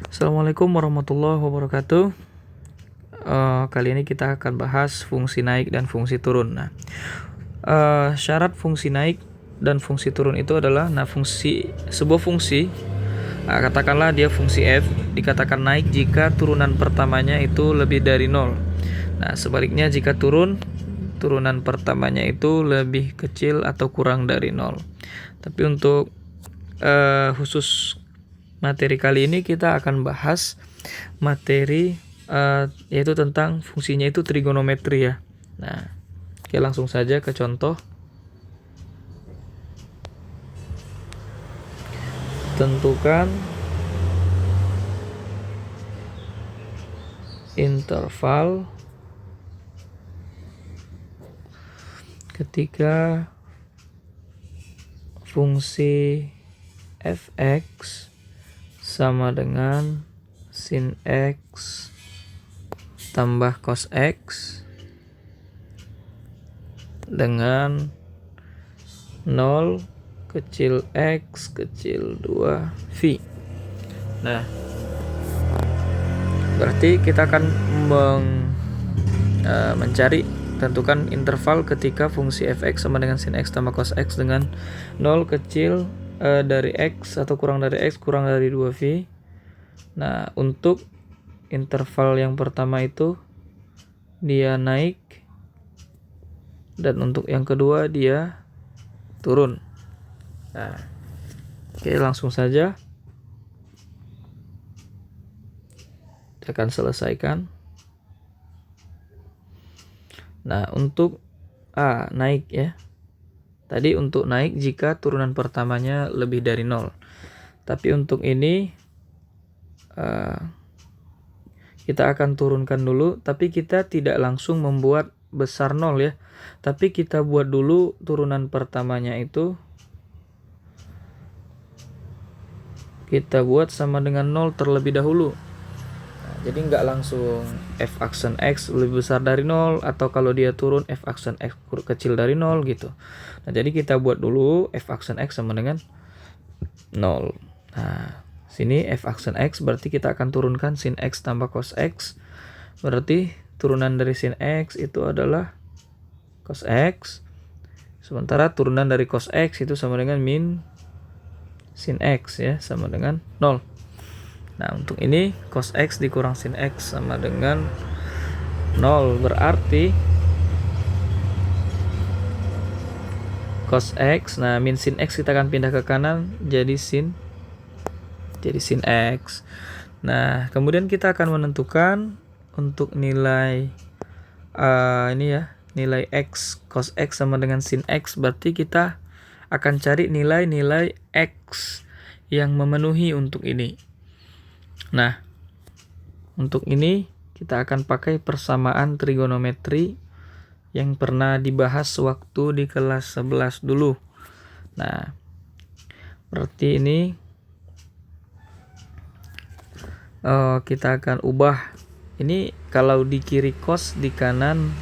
Assalamualaikum warahmatullahi wabarakatuh. Kali ini kita akan bahas fungsi naik dan fungsi turun. Nah, syarat fungsi naik dan fungsi turun itu adalah, sebuah fungsi, katakanlah dia fungsi f, dikatakan naik jika turunan pertamanya itu lebih dari 0. Nah, sebaliknya jika turunan pertamanya itu lebih kecil atau kurang dari 0. Tapi untuk khusus materi kali ini kita akan bahas materi yaitu tentang fungsinya itu trigonometri ya. Nah, oke, langsung saja ke contoh. Tentukan interval ketika fungsi fx sama dengan sin x tambah cos x dengan 0 kecil x kecil 2 V. Nah, berarti kita akan mencari tentukan interval ketika fungsi fx sama dengan sin x tambah cos x dengan 0 kecil dari x atau kurang dari x kurang dari 2V. Nah, untuk interval yang pertama itu dia naik dan untuk yang kedua dia turun. Nah, oke, langsung saja kita akan selesaikan. Nah, untuk naik ya. Tadi untuk naik jika turunan pertamanya lebih dari 0. Tapi untuk ini kita akan turunkan dulu, tapi kita tidak langsung membuat besar 0 ya. Tapi kita buat dulu turunan pertamanya itu kita buat sama dengan 0 terlebih dahulu. Jadi nggak langsung f aksen x lebih besar dari 0, atau kalau dia turun f aksen x kecil dari 0 gitu. Nah, jadi kita buat dulu f aksen x sama dengan 0. Nah, sini f aksen x berarti kita akan turunkan sin x tambah cos x. Berarti turunan dari sin x itu adalah cos x. Sementara turunan dari cos x itu sama dengan min sin x ya, sama dengan 0. Nah, untuk ini cos x dikurang sin x sama dengan 0. Berarti cos x, nah min sin x kita akan pindah ke kanan jadi sin x. Nah, kemudian kita akan menentukan untuk nilai ini ya, nilai x cos x sama dengan sin x. Berarti kita akan cari nilai-nilai x yang memenuhi untuk ini. Nah, untuk ini kita akan pakai persamaan trigonometri yang pernah dibahas waktu di kelas 11 dulu. Nah, berarti ini kita akan ubah. Ini kalau di kiri cos, di kanan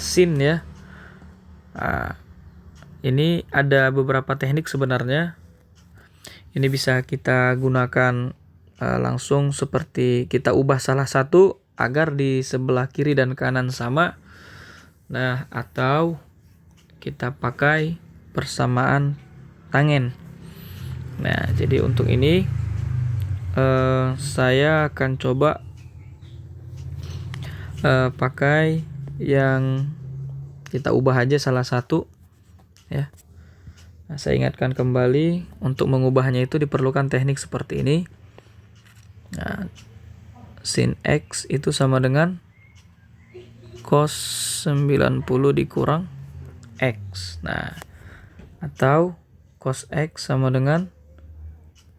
sin ya. Ini ada beberapa teknik sebenarnya. Ini bisa kita gunakan langsung, seperti kita ubah salah satu agar di sebelah kiri dan kanan sama. Nah, atau kita pakai persamaan tangen. Nah, jadi untuk ini saya akan coba pakai yang kita ubah aja salah satu ya. Nah, saya ingatkan kembali, untuk mengubahnya itu diperlukan teknik seperti ini. Nah, sin x itu sama dengan cos 90 dikurang x. Nah, atau cos x sama dengan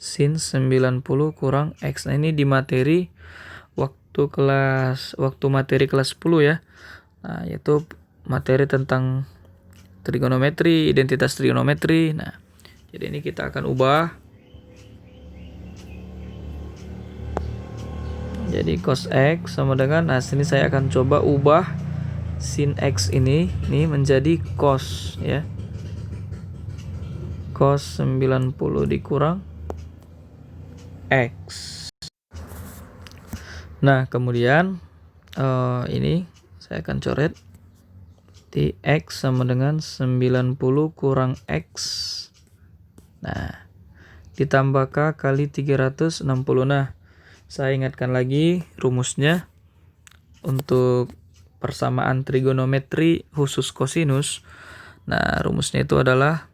sin 90 kurang x. Nah, ini di materi waktu materi kelas 10 ya. Nah, yaitu materi tentang trigonometri, identitas trigonometri. Nah, jadi ini kita akan ubah. Jadi cos x sama dengan, nah sini saya akan coba ubah sin x ini menjadi cos ya. Cos 90 dikurang X. Nah, kemudian ini saya akan coret di X sama dengan 90 kurang X. Nah, ditambah K kali 360. Nah, saya ingatkan lagi rumusnya untuk persamaan trigonometri khusus kosinus. Nah, rumusnya itu adalah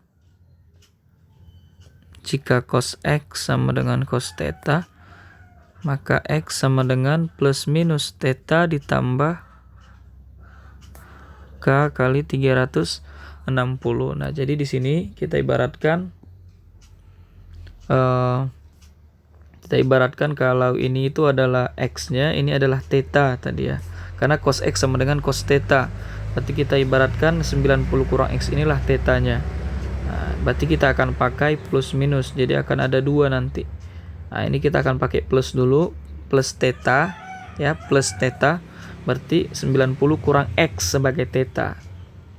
jika cos X sama dengan cos theta, maka X sama dengan plus minus theta ditambah K kali 360. Nah, jadi di sini kita ibaratkan kalau ini itu adalah X-nya, ini adalah theta tadi ya. Karena cos X sama dengan cos theta. Berarti kita ibaratkan 90 kurang X inilah thetanya. Nah, berarti kita akan pakai plus minus. Jadi akan ada 2 nanti. Nah, ini kita akan pakai plus dulu. Plus theta. Ya, plus theta. Berarti 90 kurang X sebagai theta.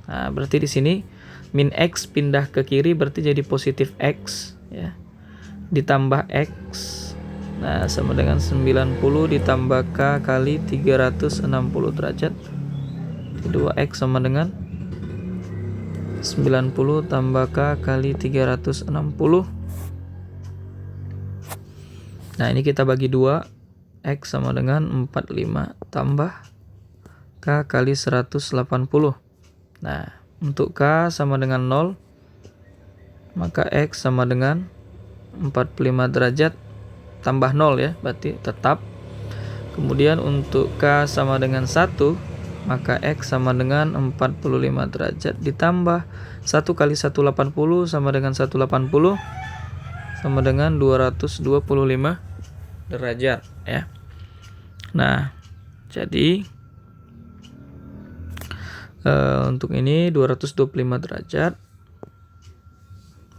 Nah, berarti di sini min X pindah ke kiri berarti jadi positif X. Ya. Ditambah X. Nah, sama dengan 90 ditambah K kali 360 derajat. 2X sama dengan 90 tambah K kali 360. Nah, ini kita bagi 2. X sama dengan 45 tambah K kali 180. Nah, untuk K sama dengan 0, maka X sama dengan 45 derajat tambah 0 ya, berarti tetap. Kemudian untuk K sama dengan 1, maka X sama dengan 45 derajat ditambah 1 kali 180 sama dengan 180 sama dengan 225 derajat ya. Nah, jadi untuk ini 225 derajat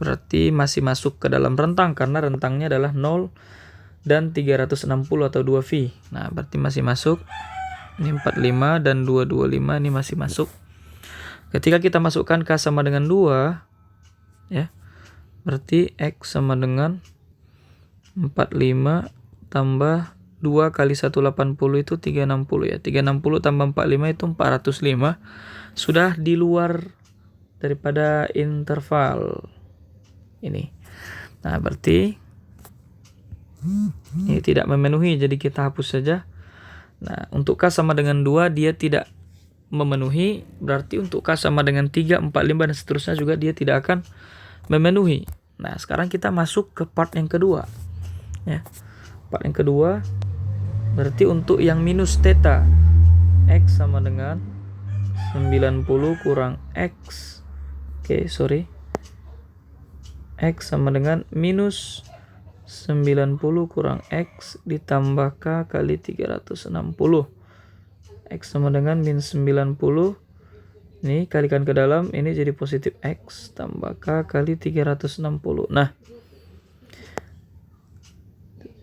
berarti masih masuk ke dalam rentang karena rentangnya adalah 0 dan 360 atau 2V. Nah, berarti masih masuk. Ini 45 dan 225 ini masih masuk. Ketika kita masukkan K sama dengan 2 ya. Berarti X sama dengan 45 tambah 2 kali 180 itu 360 ya. 360 tambah 45 itu 405. Sudah di luar daripada interval ini. Nah, berarti ini tidak memenuhi, jadi kita hapus saja. Nah, untuk K sama dengan 2 dia tidak memenuhi, berarti untuk K sama dengan 3, 4, 5 dan seterusnya juga dia tidak akan memenuhi. Nah, sekarang kita masuk ke part yang kedua ya. Part yang kedua berarti untuk yang minus theta, X sama dengan 90 kurang X. X sama dengan minus 90 kurang X ditambah K kali 360. X sama dengan min 90. Ini kalikan ke dalam, ini jadi positif X tambah K kali 360. Nah,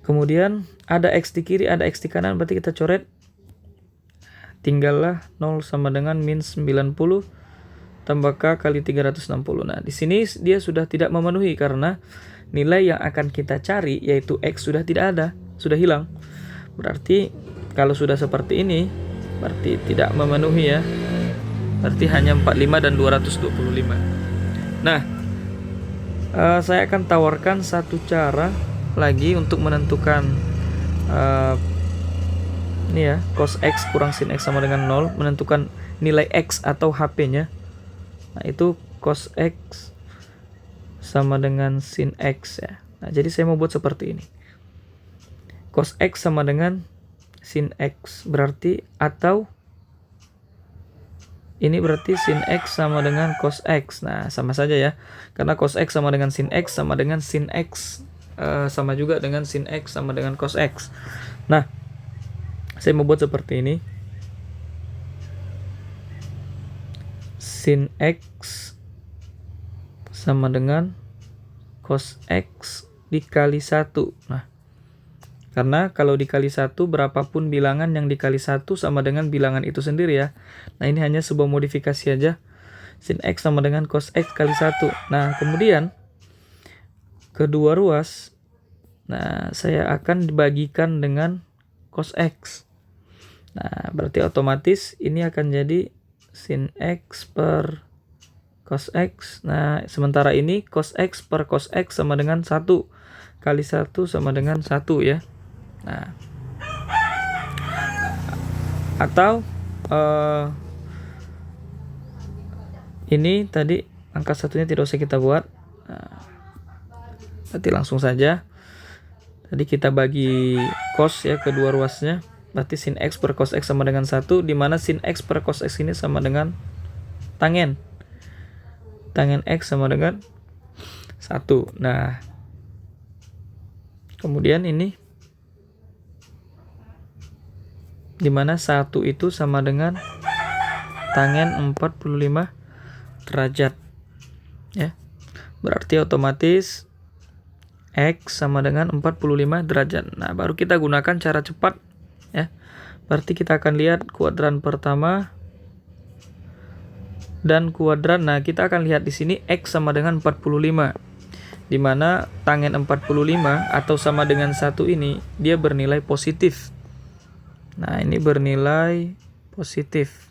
kemudian ada X di kiri, ada X di kanan, berarti kita coret. Tinggallah 0 sama dengan min 90 tambah K kali 360. Nah, di sini dia sudah tidak memenuhi karena nilai yang akan kita cari yaitu X sudah tidak ada, sudah hilang. Berarti kalau sudah seperti ini berarti tidak memenuhi ya. Berarti hanya 45 dan 225. Nah, saya akan tawarkan satu cara lagi untuk menentukan ini ya, cos X kurang sin X sama dengan 0, menentukan nilai X atau HP-nya. Nah, itu cos X sama dengan sin X ya. Nah, jadi saya mau buat seperti ini. Cos X sama dengan sin X berarti, atau ini berarti sin X sama dengan cos X. Nah, sama saja ya. Karena cos X sama dengan sin X sama dengan sin X. Sama juga dengan sin X sama dengan cos X. Nah, saya mau buat seperti ini. Sin X sama dengan cos X dikali 1. Nah, karena kalau dikali 1, berapapun bilangan yang dikali 1 sama dengan bilangan itu sendiri ya. Nah, ini hanya sebuah modifikasi aja. Sin X sama dengan cos X kali 1. Nah, kemudian kedua ruas, nah saya akan dibagikan dengan cos X. Nah, berarti otomatis ini akan jadi sin X per cos X. Nah, sementara ini cos X per cos X sama dengan 1 kali 1 sama dengan 1 ya. Nah, atau ini tadi angka satunya tidak usah kita buat. Nah, berarti langsung saja. Tadi kita bagi cos ya kedua ruasnya. Berarti sin X per cos X sama dengan 1, di mana sin X per cos X ini sama dengan tangen. Tangen X sama dengan 1. Nah, kemudian ini di mana 1 itu sama dengan tangen 45 derajat. Ya. Berarti otomatis X sama dengan 45 derajat. Nah, baru kita gunakan cara cepat ya. Berarti kita akan lihat kuadran pertama dan kuadran. Nah, kita akan lihat di sini X sama dengan 45. Di mana tangen 45 atau sama dengan 1 ini dia bernilai positif. Nah, ini bernilai positif.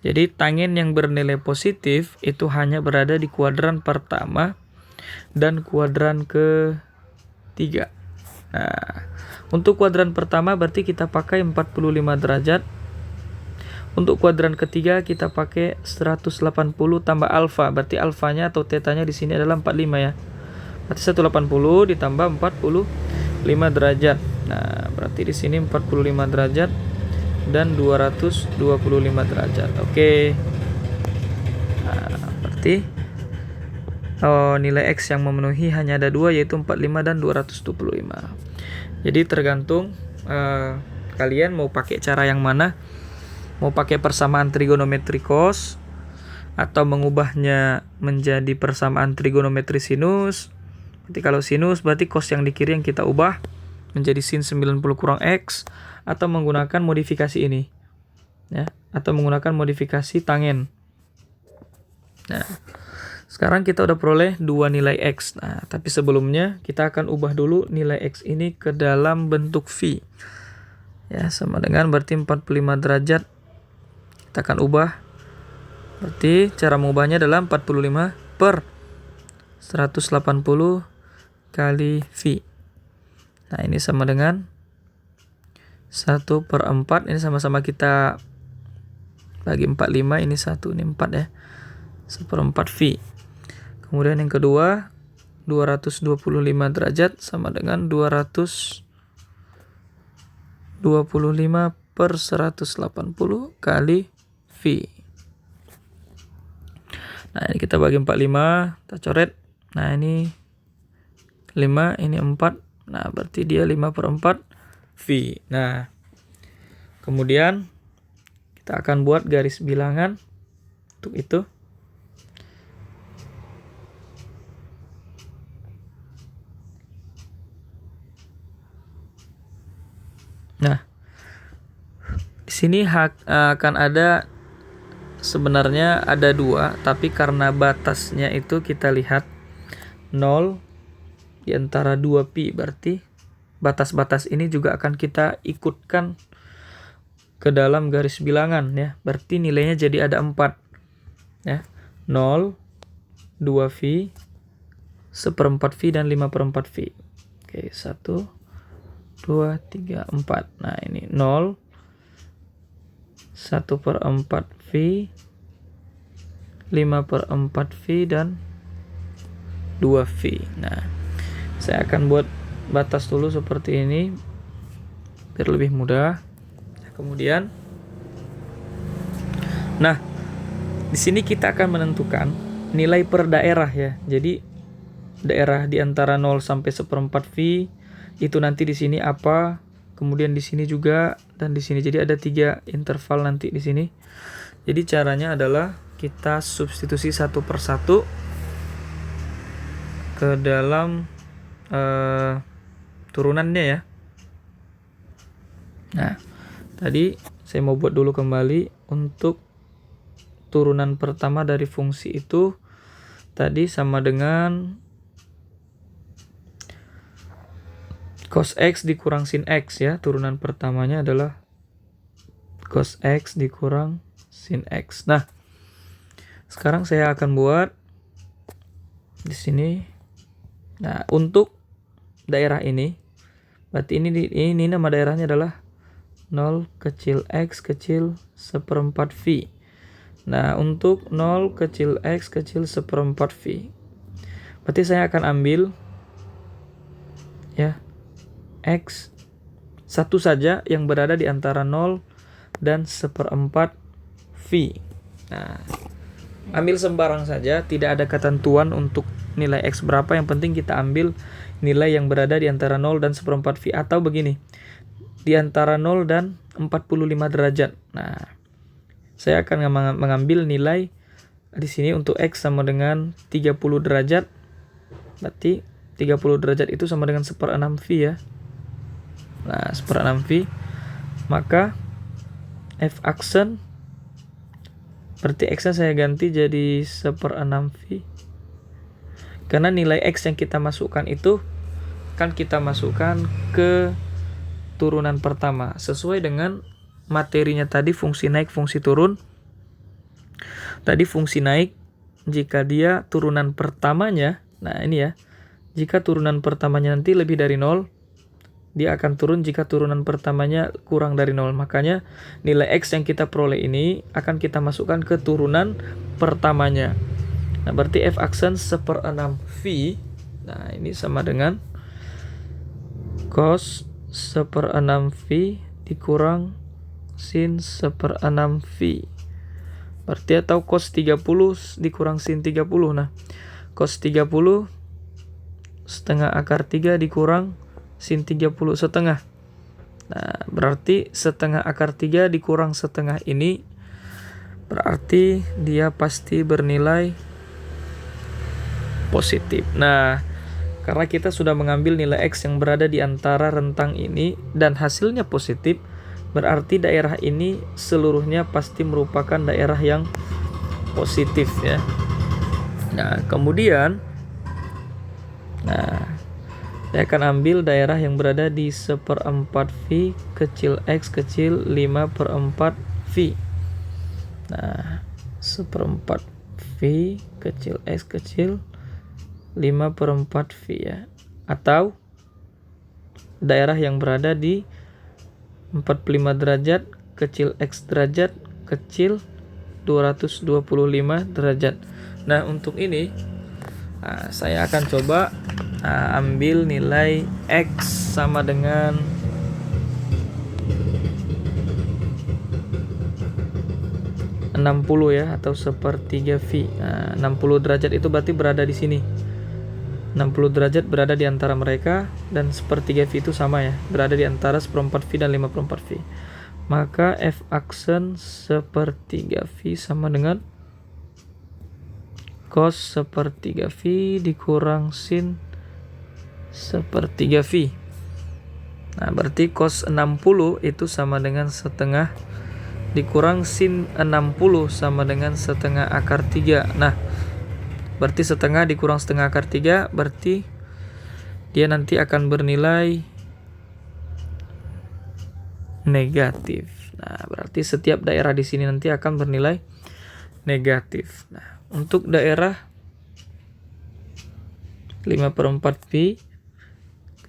Jadi tangen yang bernilai positif itu hanya berada di kuadran pertama dan kuadran ketiga. Nah, untuk kuadran pertama berarti kita pakai 45 derajat. Untuk kuadran ketiga kita pakai 180 tambah alfa. Berarti alfanya atau tetanya di sini adalah 45 ya. Berarti 180 ditambah 45 derajat. Nah, berarti di sini 45 derajat dan 225 derajat. Oke. Nah, berarti nilai X yang memenuhi hanya ada 2, yaitu 45 dan 225. Jadi tergantung kalian mau pakai cara yang mana. Mau pakai persamaan trigonometri cos atau mengubahnya menjadi persamaan trigonometri sinus. Berarti kalau sinus berarti cos yang di kiri yang kita ubah menjadi sin 90 kurang X, atau menggunakan modifikasi ini. Ya, atau menggunakan modifikasi tangen. Nah, sekarang kita udah peroleh 2 nilai X. Nah, tapi sebelumnya kita akan ubah dulu nilai X ini ke dalam bentuk V. Ya, sama dengan berarti 45 derajat. Kita akan ubah. Berarti cara mengubahnya adalah 45 per 180 kali V. Nah, ini sama dengan 1/4. Ini sama-sama kita bagi 45. Ini 1, ini 4 ya. 1/4 V. Kemudian yang kedua 225 derajat sama dengan 225 per 180 kali V. Nah, ini kita bagi 45, kita coret. Nah, ini 5, ini 4. Nah, berarti dia 5/4 V. Nah, kemudian kita akan buat garis bilangan untuk itu. Nah, di sini akan ada, sebenarnya ada 2, tapi karena batasnya itu kita lihat 0 di antara 2pi, berarti batas-batas ini juga akan kita ikutkan ke dalam garis bilangan ya. Berarti nilainya jadi ada 4 ya. 0, 2V, 1/4V dan 5/4 V. Oke, 1, 2, 3, 4. Nah, ini 0, 1/4 V, 5/4 V dan 2V. Nah, saya akan buat batas dulu seperti ini biar lebih mudah. Kemudian, nah, di sini kita akan menentukan nilai per daerah ya. Jadi daerah di antara 0 sampai 1/4 V itu nanti di sini apa, kemudian di sini juga, dan di sini. Jadi ada 3 interval nanti di sini. Jadi caranya adalah kita substitusi satu per satu ke dalam turunannya ya. Nah, tadi saya mau buat dulu kembali untuk turunan pertama dari fungsi itu tadi sama dengan cos X dikurang sin X ya. Turunan pertamanya adalah cos X dikurang sin X. Nah, sekarang saya akan buat di sini. Nah, untuk daerah ini, berarti ini nama daerahnya adalah 0 kecil X kecil 1/4 V. Nah, untuk 0 kecil X kecil 1/4 V, berarti saya akan ambil ya X satu saja yang berada di antara 0 dan 1/4 V. Nah, ambil sembarang saja, tidak ada ketentuan untuk nilai X berapa, yang penting kita ambil nilai yang berada di antara 0 dan 1/4 V, atau begini, di antara 0 dan 45 derajat. Nah, saya akan mengambil nilai di sini untuk X sama dengan 30 derajat. Berarti 30 derajat itu sama dengan 1/6 V ya. Nah, 1/6 V. Maka F aksen, berarti X-nya saya ganti jadi 1/6 V. Karena nilai X yang kita masukkan itu kan kita masukkan ke turunan pertama sesuai dengan materinya tadi, fungsi naik fungsi turun. Tadi fungsi naik jika dia turunan pertamanya, nah ini ya, jika turunan pertamanya nanti lebih dari 0, dia akan turun jika turunan pertamanya kurang dari 0. Makanya nilai X yang kita peroleh ini akan kita masukkan ke turunan pertamanya. Nah, berarti F aksen 1/6 V. Nah, ini sama dengan cos 1/6 V dikurang sin 1/6 V. Berarti atau cos 30 dikurang sin 30. Nah, cos 30 setengah akar 3 dikurang sin 30 setengah. Nah, berarti setengah akar 3 dikurang setengah ini, berarti dia pasti bernilai positif. Nah, karena kita sudah mengambil nilai X yang berada di antara rentang ini dan hasilnya positif, berarti daerah ini seluruhnya pasti merupakan daerah yang positif ya. Nah, kemudian saya akan ambil daerah yang berada di 1/4 V kecil X kecil 5/4 V. Nah, 1/4 V kecil X kecil 5/4 V ya. Atau daerah yang berada di 45 derajat kecil X derajat kecil 225 derajat. Nah, untuk ini saya akan coba ambil nilai X sama dengan 60 ya, atau 1/3 V. Nah, 60 derajat itu berarti berada di sini. 60 derajat berada di antara mereka, dan 1/3 V itu sama ya, berada di antara 1/4 V dan 5/4 V. Maka F aksen 1/3 V sama dengan cos 1/3 V dikurang sin 1/3 V. Nah, berarti cos 60 itu sama dengan setengah dikurang sin 60 sama dengan setengah akar 3. Nah, berarti setengah dikurang setengah akar 3, berarti dia nanti akan bernilai negatif. Nah, berarti setiap daerah di sini nanti akan bernilai negatif. Nah, untuk daerah 5/4 V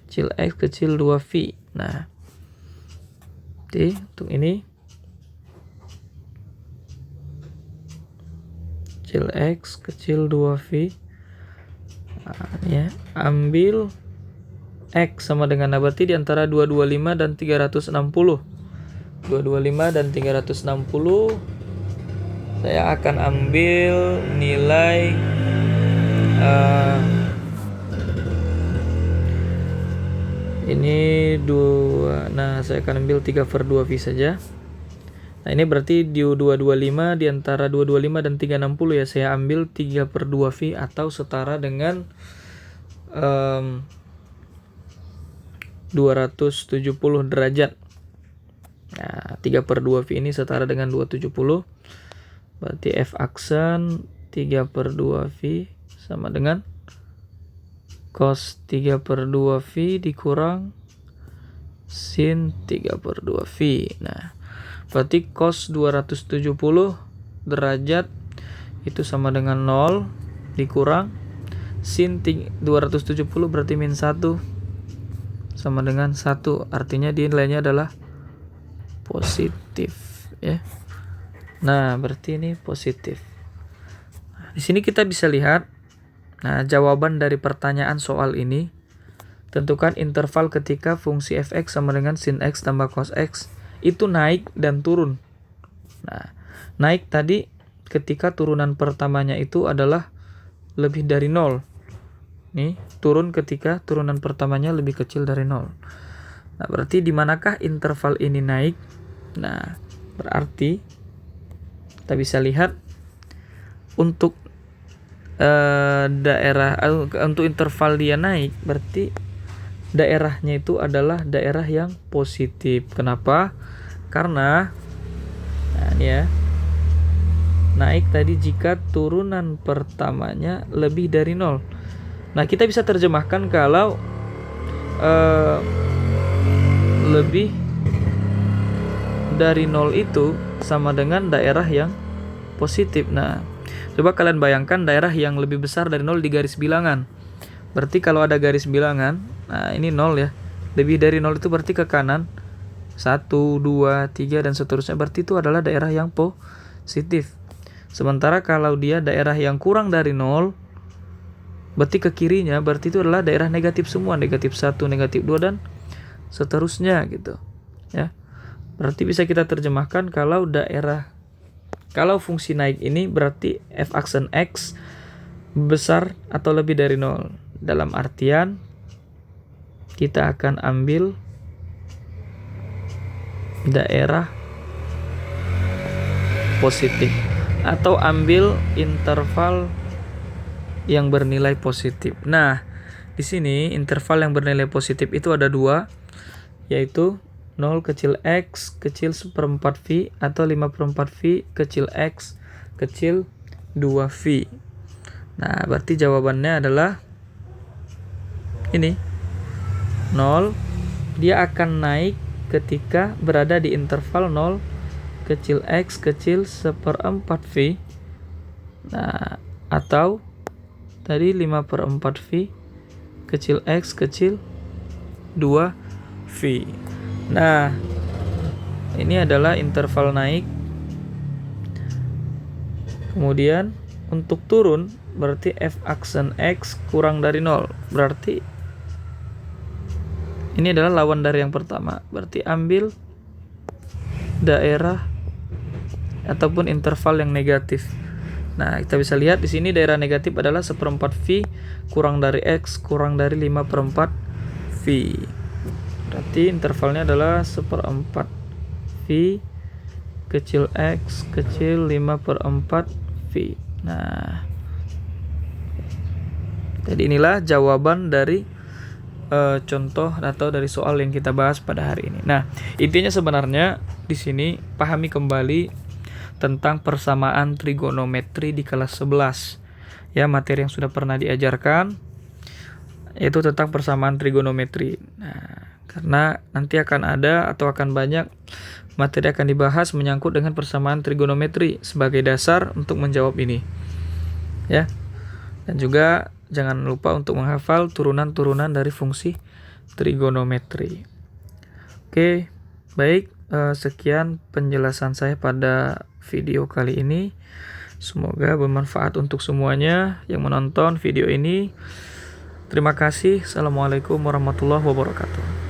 kecil X kecil 2 V. Nah, jadi untuk ini kecil X kecil 2 V. Nah, ya, ambil X sama dengan, berarti di antara 225 dan 360. 225 dan 360 saya akan ambil nilai ini 2. Nah, saya akan ambil 3/2 V saja. Nah, ini berarti di 225 di antara 225 dan 360 ya, saya ambil 3/2 V atau setara dengan 270 derajat. Nah, 3/2 V ini setara dengan 270. Berarti F aksen 3/2 V sama dengan cos 3/2 V dikurang sin 3/2 phi. Nah, berarti cos 270 derajat itu sama dengan 0 dikurang sin 270 berarti min 1 sama dengan 1. Artinya nilainya adalah positif ya. Nah, berarti ini positif. Nah, di sini kita bisa lihat jawaban dari pertanyaan soal ini. Tentukan interval ketika fungsi fx sama dengan sin x tambah cos x itu naik dan turun. Nah, naik tadi ketika turunan pertamanya itu adalah lebih dari 0. Nih, turun ketika turunan pertamanya lebih kecil dari 0. Nah, berarti di manakah interval ini naik? Nah, berarti kita bisa lihat untuk untuk interval dia naik, berarti daerahnya itu adalah daerah yang positif. Kenapa? Karena ini ya, naik tadi jika turunan pertamanya lebih dari 0. Nah, kita bisa terjemahkan kalau lebih dari 0 itu sama dengan daerah yang positif. Nah, coba kalian bayangkan daerah yang lebih besar dari 0 di garis bilangan. Berarti kalau ada garis bilangan, nah ini 0 ya. Lebih dari 0 itu berarti ke kanan 1, 2, 3 dan seterusnya. Berarti itu adalah daerah yang positif. Sementara kalau dia daerah yang kurang dari 0, berarti ke kirinya, berarti itu adalah daerah negatif semua, negatif 1, negatif 2 dan seterusnya gitu. Ya. Berarti bisa kita terjemahkan kalau fungsi naik ini berarti f aksen x besar atau lebih dari 0. Dalam artian kita akan ambil daerah positif atau ambil interval yang bernilai positif. Nah, di sini interval yang bernilai positif itu ada 2, yaitu 0 kecil x kecil 1/4 phi atau 5/4 phi kecil x kecil 2 phi. Nah, berarti jawabannya adalah ini 0. Dia akan naik ketika berada di interval 0 kecil x kecil 1/4 phi. Nah, atau tadi 5/4 phi kecil x kecil 2 phi. Nah, ini adalah interval naik. Kemudian untuk turun berarti f aksen x kurang dari 0. Berarti ini adalah lawan dari yang pertama. Berarti ambil daerah ataupun interval yang negatif. Nah, kita bisa lihat di sini daerah negatif adalah 1/4 phi kurang dari x kurang dari 5/4 phi. Berarti intervalnya adalah 1/4 phi kecil x kecil 5/4 phi. Nah, jadi inilah jawaban dari contoh atau dari soal yang kita bahas pada hari ini. Nah, intinya sebenarnya di sini pahami kembali tentang persamaan trigonometri di kelas 11. Ya, materi yang sudah pernah diajarkan yaitu tentang persamaan trigonometri. Nah, karena nanti akan ada atau akan banyak materi akan dibahas menyangkut dengan persamaan trigonometri sebagai dasar untuk menjawab ini. Ya. Dan juga jangan lupa untuk menghafal turunan-turunan dari fungsi trigonometri. Oke, baik. Sekian penjelasan saya pada video kali ini. Semoga bermanfaat untuk semuanya yang menonton video ini. Terima kasih. Assalamualaikum warahmatullahi wabarakatuh.